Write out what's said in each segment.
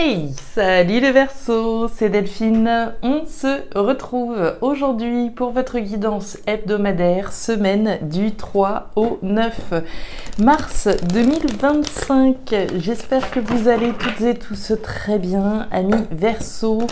Hey, salut les Verseaux, c'est Delphine. On se retrouve aujourd'hui pour votre guidance hebdomadaire, semaine du 3 au 9 mars 2025. J'espère que vous allez toutes et tous très bien, amis Verseaux,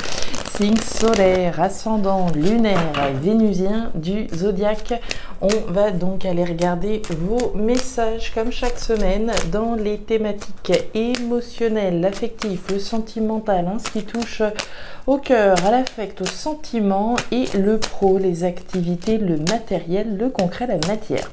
signe solaire, ascendant, lunaire, vénusien du zodiaque. On va donc aller regarder vos messages comme chaque semaine dans les thématiques émotionnelles, l'affectif, le sentimental, ce qui touche au cœur, à l'affect, au sentiment, et le pro, les activités, le matériel, le concret, la matière.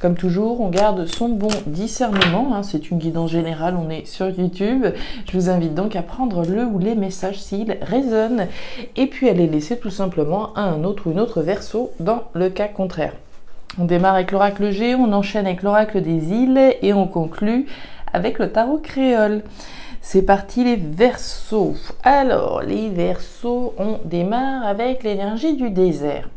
Comme toujours, on garde son bon discernement, c'est une guidance générale, on est sur YouTube. Je vous invite donc à prendre le ou les messages s'ils résonnent et puis à les laisser tout simplement à un autre ou une autre Verseau dans le cas contraire. On démarre avec l'oracle G, on enchaîne avec l'oracle des îles et on conclut avec le tarot créole. C'est parti les Verseaux. Alors les Verseaux, on démarre avec l'énergie du désert.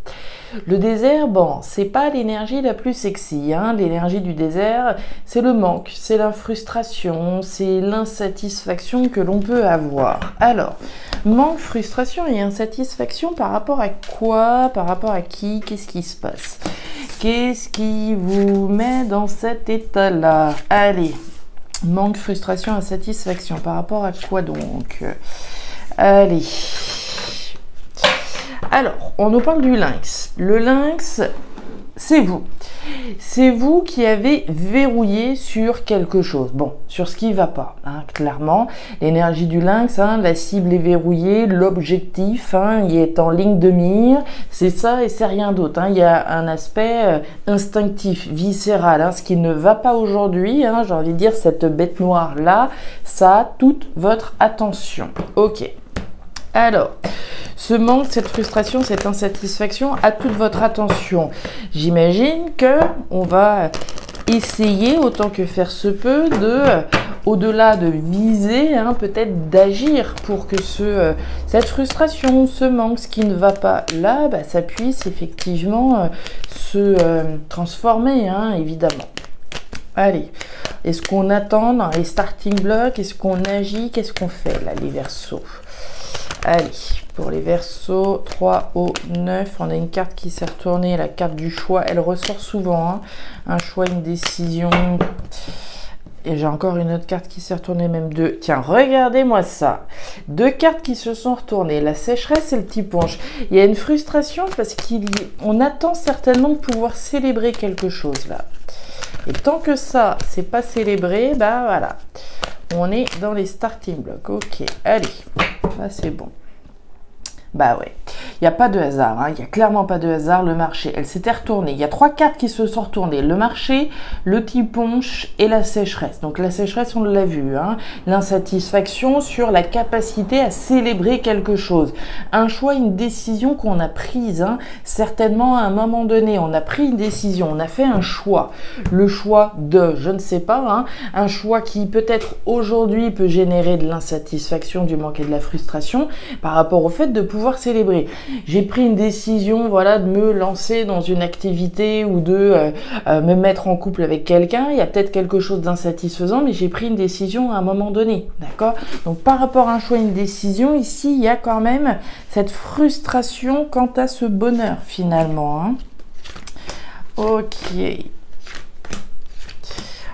Le désert, bon, c'est pas l'énergie la plus sexy, L'énergie du désert, c'est le manque, c'est la frustration, c'est l'insatisfaction que l'on peut avoir. Alors, manque, frustration et insatisfaction par rapport à quoi? Par rapport à qui? Qu'est-ce qui se passe? Qu'est-ce qui vous met dans cet état-là? Allez, manque, frustration, insatisfaction. Par rapport à quoi donc? Allez. Alors, on nous parle du lynx. Le lynx, c'est vous. C'est vous qui avez verrouillé sur quelque chose. Bon, sur ce qui ne va pas, clairement. L'énergie du lynx, la cible est verrouillée, l'objectif, il est en ligne de mire. C'est ça et c'est rien d'autre. Il y a un aspect instinctif, viscéral. Ce qui ne va pas aujourd'hui, j'ai envie de dire, cette bête noire-là, ça a toute votre attention. Ok. Alors, ce manque, cette frustration, cette insatisfaction a toute votre attention. J'imagine que on va essayer, autant que faire se peut, au-delà de viser, peut-être d'agir pour que cette frustration, ce manque, ce qui ne va pas là, ça puisse effectivement se transformer, évidemment. Allez, est-ce qu'on attend dans les starting blocks? Est-ce qu'on agit? Qu'est-ce qu'on fait là, les Verseaux? Allez, pour les Verseaux, 3 au 9, on a une carte qui s'est retournée, la carte du choix. Elle ressort souvent, un choix, une décision. Et j'ai encore une autre carte qui s'est retournée, même deux. Tiens, regardez-moi ça. Deux cartes qui se sont retournées, la sécheresse et le petit punch. Il y a une frustration parce qu'on attend certainement de pouvoir célébrer quelque chose là. Et tant que ça, c'est pas célébré, voilà. On est dans les starting blocks. Ok, allez. Là, c'est bon. Ouais. Il n'y a pas de hasard. Il n'y a clairement pas de hasard. Le marché, elle s'était retournée. Il y a trois cartes qui se sont retournées. Le marché, le petit punch et la sécheresse. Donc la sécheresse, on l'a vu. L'insatisfaction sur la capacité à célébrer quelque chose. Un choix, une décision qu'on a prise. Certainement à un moment donné, on a pris une décision. On a fait un choix. Le choix de, je ne sais pas, un choix qui peut-être aujourd'hui peut générer de l'insatisfaction, du manque et de la frustration par rapport au fait de pouvoir célébrer. J'ai pris une décision, de me lancer dans une activité ou de me mettre en couple avec quelqu'un. Il y a peut-être quelque chose d'insatisfaisant, mais j'ai pris une décision à un moment donné, d'accord? Donc par rapport à un choix, une décision, ici, il y a quand même cette frustration quant à ce bonheur finalement. Ok.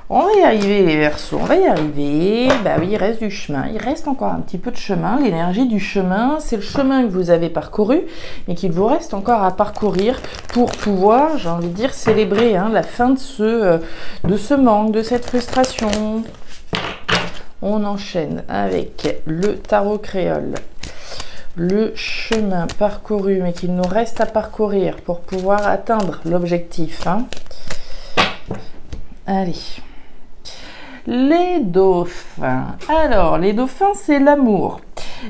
On va y arriver les Verseaux, on va y arriver. Oui, il reste du chemin, il reste encore un petit peu de chemin. L'énergie du chemin, c'est le chemin que vous avez parcouru, mais qu'il vous reste encore à parcourir pour pouvoir, j'ai envie de dire, célébrer la fin de ce manque, de cette frustration. On enchaîne avec le tarot créole. Le chemin parcouru, mais qu'il nous reste à parcourir pour pouvoir atteindre l'objectif. Allez. Les dauphins. Alors, les dauphins, c'est l'amour.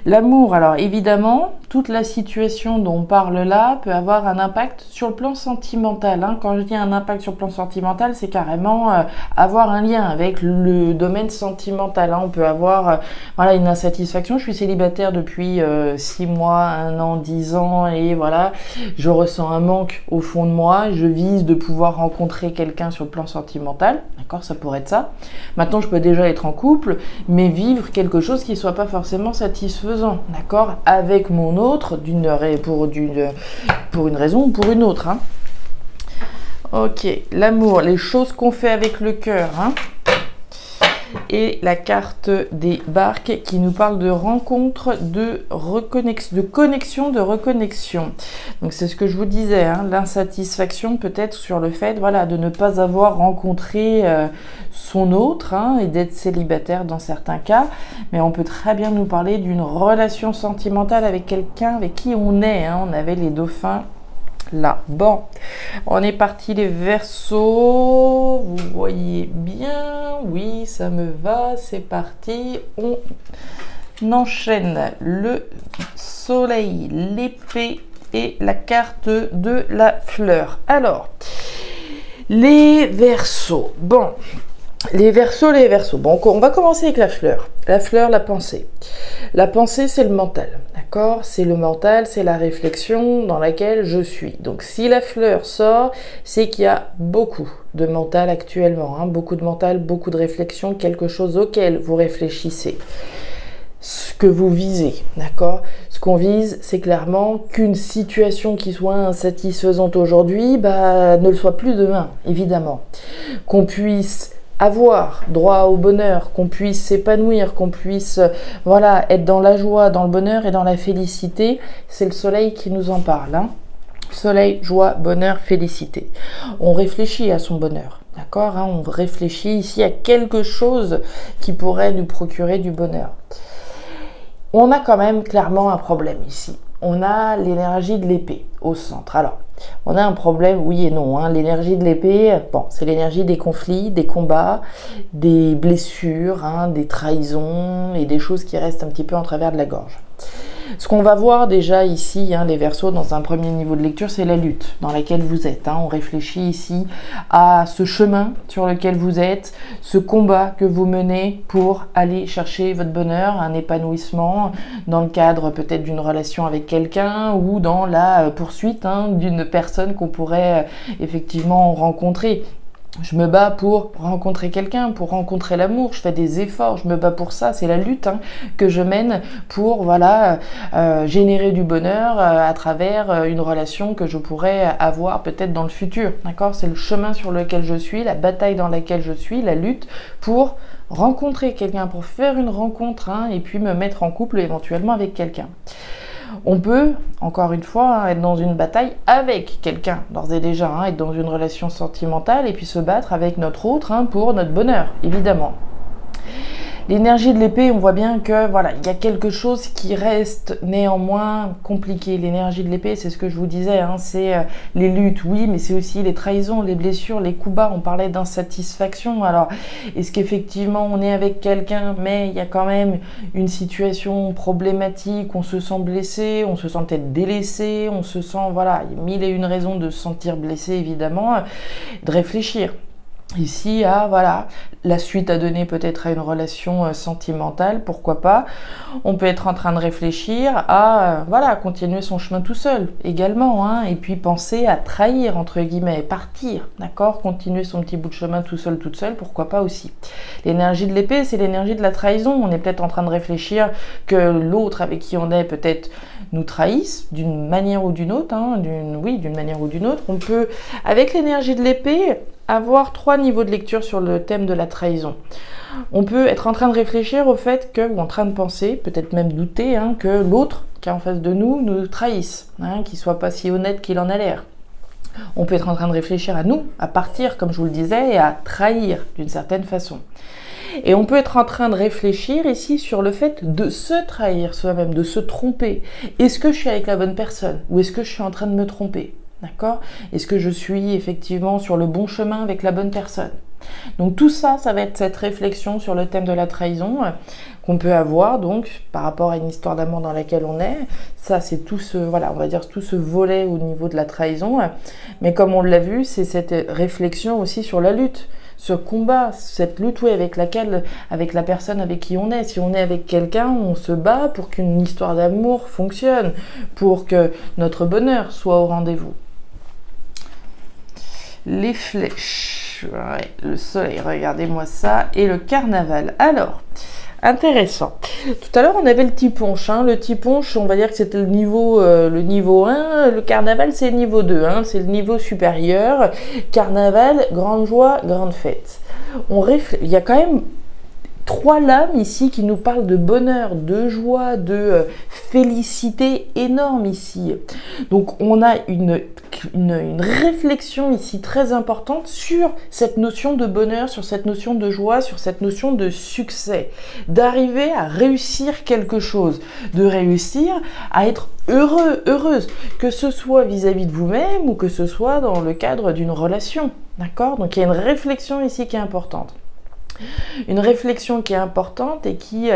L'amour, alors évidemment, toute la situation dont on parle là peut avoir un impact sur le plan sentimental. Hein. Quand je dis un impact sur le plan sentimental, c'est carrément avoir un lien avec le domaine sentimental. Hein. On peut avoir voilà, une insatisfaction. Je suis célibataire depuis 6 mois, 1 an, 10 ans et voilà, je ressens un manque au fond de moi. Je vise de pouvoir rencontrer quelqu'un sur le plan sentimental. D'accord, ça pourrait être ça. Maintenant, je peux déjà être en couple, mais vivre quelque chose qui ne soit pas forcément satisfaisant. D'accord, avec mon autre pour une raison ou pour une autre. Hein. Ok, l'amour, les choses qu'on fait avec le cœur. Hein. Et la carte des barques qui nous parle de rencontre, de connexion, de reconnexion. Donc c'est ce que je vous disais, hein, l'insatisfaction peut-être sur le fait voilà, de ne pas avoir rencontré son autre hein, et d'être célibataire dans certains cas. Mais on peut très bien nous parler d'une relation sentimentale avec quelqu'un avec qui on est. Hein. On avait les dauphins. Là, bon, on est parti les Verseaux, vous voyez bien, oui, ça me va, c'est parti, on enchaîne le soleil, l'épée et la carte de la fleur. Alors, les Verseaux, bon, les Verseaux, bon, on va commencer avec la fleur, la pensée. La pensée, c'est le mental, d'accord? C'est le mental, c'est la réflexion dans laquelle je suis. Donc, si la fleur sort, c'est qu'il y a beaucoup de mental actuellement, hein, beaucoup de mental, beaucoup de réflexion, quelque chose auquel vous réfléchissez, ce que vous visez, d'accord? Ce qu'on vise, c'est clairement qu'une situation qui soit insatisfaisante aujourd'hui, ne le soit plus demain, évidemment. Qu'on puisse avoir droit au bonheur, qu'on puisse s'épanouir, qu'on puisse voilà, être dans la joie, dans le bonheur et dans la félicité, c'est le soleil qui nous en parle. Hein. Soleil, joie, bonheur, félicité. On réfléchit à son bonheur, d'accord, hein, on réfléchit ici à quelque chose qui pourrait nous procurer du bonheur. On a quand même clairement un problème ici. On a l'énergie de l'épée au centre. Alors, on a un problème, oui et non. Hein. L'énergie de l'épée, bon, c'est l'énergie des conflits, des combats, des blessures, hein, des trahisons et des choses qui restent un petit peu en travers de la gorge. Ce qu'on va voir déjà ici, hein, les Verseaux, dans un premier niveau de lecture, c'est la lutte dans laquelle vous êtes. Hein. On réfléchit ici à ce chemin sur lequel vous êtes, ce combat que vous menez pour aller chercher votre bonheur, un épanouissement dans le cadre peut-être d'une relation avec quelqu'un ou dans la poursuite hein, d'une personne qu'on pourrait effectivement rencontrer. Je me bats pour rencontrer quelqu'un, pour rencontrer l'amour, je fais des efforts, je me bats pour ça, c'est la lutte hein, que je mène pour voilà, générer du bonheur à travers une relation que je pourrais avoir peut-être dans le futur. D'accord ? C'est le chemin sur lequel je suis, la bataille dans laquelle je suis, la lutte pour rencontrer quelqu'un, pour faire une rencontre hein, et puis me mettre en couple éventuellement avec quelqu'un. On peut, encore une fois, être dans une bataille avec quelqu'un, d'ores et déjà, hein, être dans une relation sentimentale et puis se battre avec notre autre hein, pour notre bonheur, évidemment. L'énergie de l'épée, on voit bien que voilà, il y a quelque chose qui reste néanmoins compliqué. L'énergie de l'épée, c'est ce que je vous disais, hein, c'est les luttes, oui, mais c'est aussi les trahisons, les blessures, les coups bas. On parlait d'insatisfaction. Alors, est-ce qu'effectivement on est avec quelqu'un, mais il y a quand même une situation problématique, on se sent blessé, on se sent peut-être délaissé, on se sent, voilà, il y a mille et une raisons de se sentir blessé, évidemment, de réfléchir. Ici, voilà, la suite à donner peut-être à une relation sentimentale, pourquoi pas. On peut être en train de réfléchir à voilà, continuer son chemin tout seul également, hein, et puis penser à trahir, entre guillemets, partir, d'accord, continuer son petit bout de chemin tout seul, toute seule, pourquoi pas aussi. L'énergie de l'épée, c'est l'énergie de la trahison. On est peut-être en train de réfléchir que l'autre avec qui on est peut-être nous trahisse d'une manière ou d'une autre, hein, d'une manière ou d'une autre. On peut, avec l'énergie de l'épée, avoir 3 niveaux de lecture sur le thème de la trahison. On peut être en train de réfléchir au fait que, ou en train de penser, peut-être même douter, hein, que l'autre qui est en face de nous trahisse, hein, qu'il soit pas si honnête qu'il en a l'air. On peut être en train de réfléchir à nous, à partir, comme je vous le disais, et à trahir d'une certaine façon. Et on peut être en train de réfléchir ici sur le fait de se trahir soi-même, de se tromper. Est-ce que je suis avec la bonne personne ou est-ce que je suis en train de me tromper ? D'accord ? Est-ce que je suis effectivement sur le bon chemin avec la bonne personne ? Donc tout ça, ça va être cette réflexion sur le thème de la trahison qu'on peut avoir donc par rapport à une histoire d'amour dans laquelle on est. Ça, c'est tout ce, voilà, on va dire tout ce volet au niveau de la trahison. Mais comme on l'a vu, c'est cette réflexion aussi sur la lutte, ce combat, cette lutte, oui, avec la personne avec qui on est. Si on est avec quelqu'un, on se bat pour qu'une histoire d'amour fonctionne, pour que notre bonheur soit au rendez-vous. Les flèches, ouais, le soleil, regardez-moi ça, et le carnaval. Alors, intéressant. Tout à l'heure, on avait le tiponche. Hein. Le tiponche, on va dire que c'était le niveau 1. Le carnaval, c'est le niveau 2. Hein. C'est le niveau supérieur. Carnaval, grande joie, grande fête. Il y a quand même 3 lames ici qui nous parlent de bonheur, de joie, de félicité énorme ici. Donc on a une réflexion ici très importante sur cette notion de bonheur, sur cette notion de joie, sur cette notion de succès. D'arriver à réussir quelque chose, de réussir à être heureux, heureuse, que ce soit vis-à-vis de vous-même ou que ce soit dans le cadre d'une relation. D'accord? Donc il y a une réflexion ici qui est importante. Une réflexion qui est importante et qui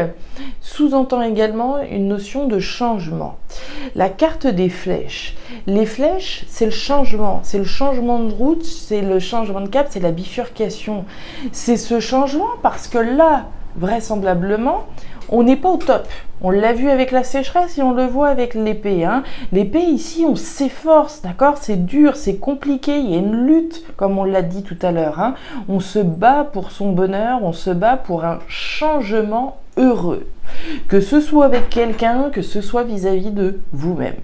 sous-entend également une notion de changement. La carte des flèches. Les flèches, c'est le changement de route, c'est le changement de cap, c'est la bifurcation. C'est ce changement parce que là, vraisemblablement, on n'est pas au top. On l'a vu avec la sécheresse et on le voit avec l'épée. Hein. L'épée, ici, on s'efforce, d'accord? C'est dur, c'est compliqué, il y a une lutte, comme on l'a dit tout à l'heure. Hein. On se bat pour son bonheur, on se bat pour un changement heureux. Que ce soit avec quelqu'un, que ce soit vis-à-vis de vous-même.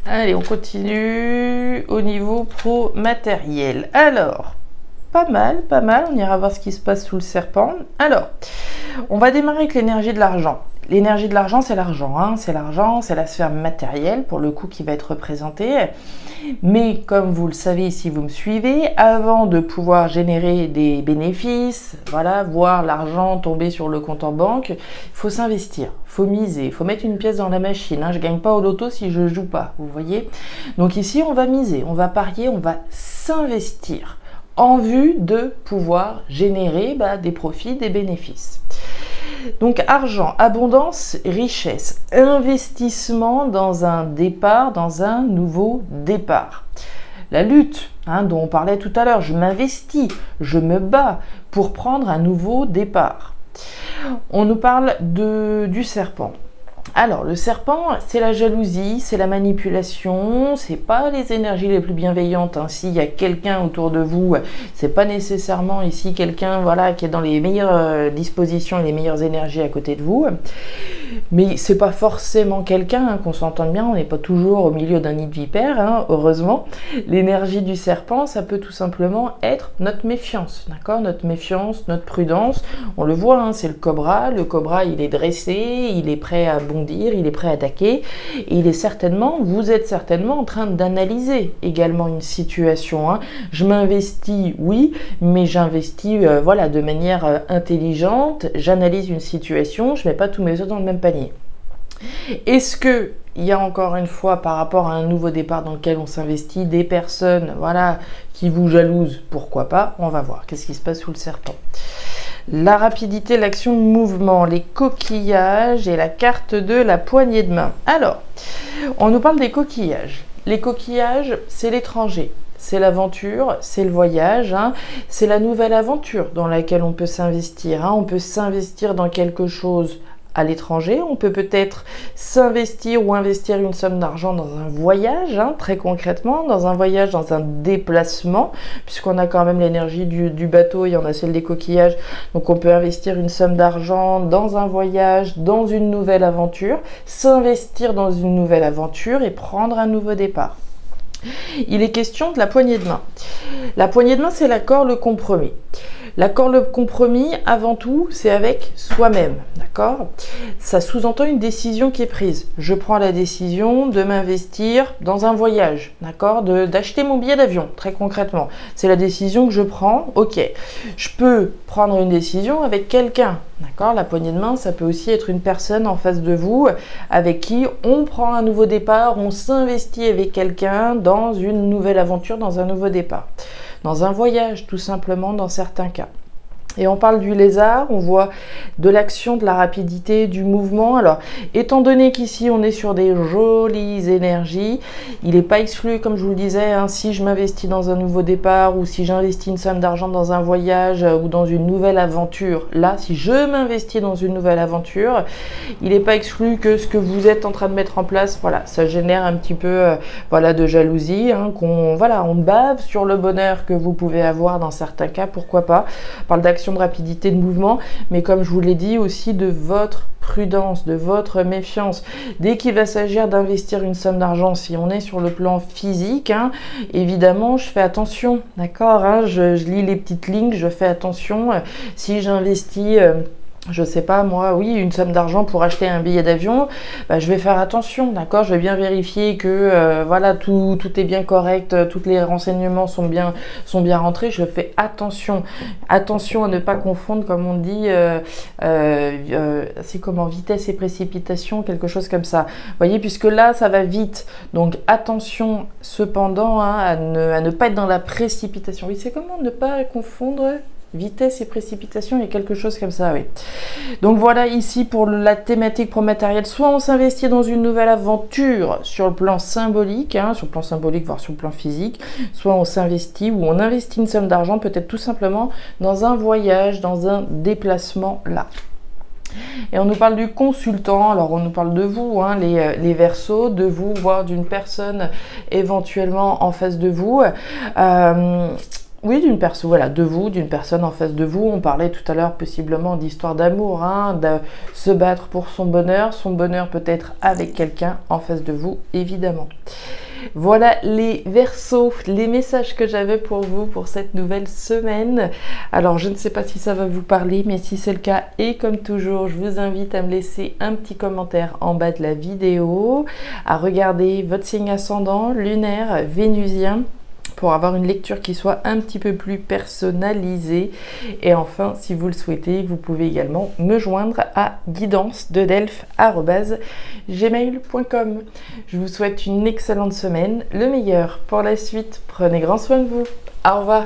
Allez, on continue au niveau pro-matériel. Alors, pas mal, on ira voir ce qui se passe sous le serpent. Alors, on va démarrer avec l'énergie de l'argent. L'énergie de l'argent, c'est l'argent, hein. C'est l'argent, c'est la sphère matérielle, pour le coup, qui va être représentée. Mais comme vous le savez, si vous me suivez, avant de pouvoir générer des bénéfices, voilà, voir l'argent tomber sur le compte en banque, il faut s'investir, il faut miser, il faut mettre une pièce dans la machine. Hein. Je ne gagne pas au loto si je ne joue pas, vous voyez. Donc ici, on va miser, on va parier, on va s'investir en vue de pouvoir générer des profits, des bénéfices. Donc argent, abondance, richesse, investissement dans un départ, dans un nouveau départ. La lutte, hein, dont on parlait tout à l'heure, je m'investis, je me bats pour prendre un nouveau départ. On nous parle du serpent. Alors, le serpent, c'est la jalousie, c'est la manipulation, c'est pas les énergies les plus bienveillantes. Hein. S'il y a quelqu'un autour de vous, c'est pas nécessairement ici quelqu'un, voilà, qui est dans les meilleures dispositions et les meilleures énergies à côté de vous. Mais c'est pas forcément quelqu'un, hein, qu'on s'entende bien, on n'est pas toujours au milieu d'un nid de vipères, hein, heureusement. L'énergie du serpent, ça peut tout simplement être notre méfiance, d'accord? Notre méfiance, notre prudence. On le voit, hein, c'est le cobra. Le cobra, il est dressé, il est prêt à bondir, il est prêt à attaquer. Et vous êtes certainement en train d'analyser également une situation. Hein. Je m'investis, oui, mais j'investis voilà, de manière intelligente. J'analyse une situation, je ne mets pas tous mes œufs dans le même panier. Est-ce que il y a encore une fois par rapport à un nouveau départ dans lequel on s'investit des personnes voilà, qui vous jalousent? Pourquoi pas? On va voir. Qu'est-ce qui se passe sous le serpent? La rapidité, l'action, le mouvement, les coquillages et la carte de la poignée de main. Alors, on nous parle des coquillages. Les coquillages, c'est l'étranger. C'est l'aventure, c'est le voyage, hein. C'est la nouvelle aventure dans laquelle on peut s'investir. Hein. On peut s'investir dans quelque chose à l'étranger, on peut peut-être s'investir ou investir une somme d'argent dans un voyage, hein, très concrètement, dans un voyage, dans un déplacement, puisqu'on a quand même l'énergie du bateau et on a celle des coquillages, donc on peut investir une somme d'argent dans un voyage, dans une nouvelle aventure, s'investir dans une nouvelle aventure et prendre un nouveau départ. Il est question de la poignée de main. La poignée de main, c'est l'accord, le compromis. L'accord, le compromis, avant tout, c'est avec soi-même, d'accord? Ça sous-entend une décision qui est prise. Je prends la décision de m'investir dans un voyage, d'accord? D'acheter mon billet d'avion, très concrètement. C'est la décision que je prends, ok. Je peux prendre une décision avec quelqu'un, d'accord? La poignée de main, ça peut aussi être une personne en face de vous avec qui on prend un nouveau départ, on s'investit avec quelqu'un dans une nouvelle aventure, dans un nouveau départ. Dans un voyage, tout simplement, dans certains cas. Et on parle du lézard, on voit de l'action, de la rapidité, du mouvement. Alors, étant donné qu'ici on est sur des jolies énergies, il n'est pas exclu, comme je vous le disais, hein, si je m'investis dans un nouveau départ ou si j'investis une somme d'argent dans un voyage ou dans une nouvelle aventure. Là, si je m'investis dans une nouvelle aventure, il n'est pas exclu que ce que vous êtes en train de mettre en place, voilà, ça génère un petit peu voilà, de jalousie, hein, on bave sur le bonheur que vous pouvez avoir dans certains cas, pourquoi pas. On parle d'action, de rapidité de mouvement, mais comme je vous l'ai dit aussi de votre prudence, de votre méfiance. Dès qu'il va s'agir d'investir une somme d'argent, si on est sur le plan physique, hein, évidemment, je fais attention, d'accord, hein, je lis les petites lignes, je fais attention. Si j'investis je sais pas moi, oui, une somme d'argent pour acheter un billet d'avion, bah, je vais faire attention, d'accord, je vais bien vérifier que voilà, tout est bien correct, tous les renseignements sont bien rentrés, je fais attention à ne pas confondre, comme on dit, c'est comment, vitesse et précipitation, quelque chose comme ça, vous voyez, puisque là, ça va vite, donc attention cependant hein, à ne pas être dans la précipitation, oui, c'est comment ne pas confondre vitesse et précipitation, il y a quelque chose comme ça, oui. Donc voilà, ici pour la thématique pro-matériel, soit on s'investit dans une nouvelle aventure sur le plan symbolique, hein, sur le plan symbolique, voire sur le plan physique, soit on s'investit ou on investit une somme d'argent, peut-être tout simplement dans un voyage, dans un déplacement là. Et on nous parle du consultant, alors on nous parle de vous, hein, les Verseaux, de vous, voire d'une personne éventuellement en face de vous. Oui, d'une personne, voilà, de vous, d'une personne en face de vous. On parlait tout à l'heure possiblement d'histoire d'amour, hein, de se battre pour son bonheur peut-être avec quelqu'un en face de vous, évidemment. Voilà les Verseaux, les messages que j'avais pour vous pour cette nouvelle semaine. Alors je ne sais pas si ça va vous parler, mais si c'est le cas, et comme toujours, je vous invite à me laisser un petit commentaire en bas de la vidéo, à regarder votre signe ascendant, lunaire, vénusien, pour avoir une lecture qui soit un petit peu plus personnalisée. Et enfin, si vous le souhaitez, vous pouvez également me joindre à guidance-de-delphes@gmail.com. Je vous souhaite une excellente semaine, le meilleur pour la suite. Prenez grand soin de vous. Au revoir.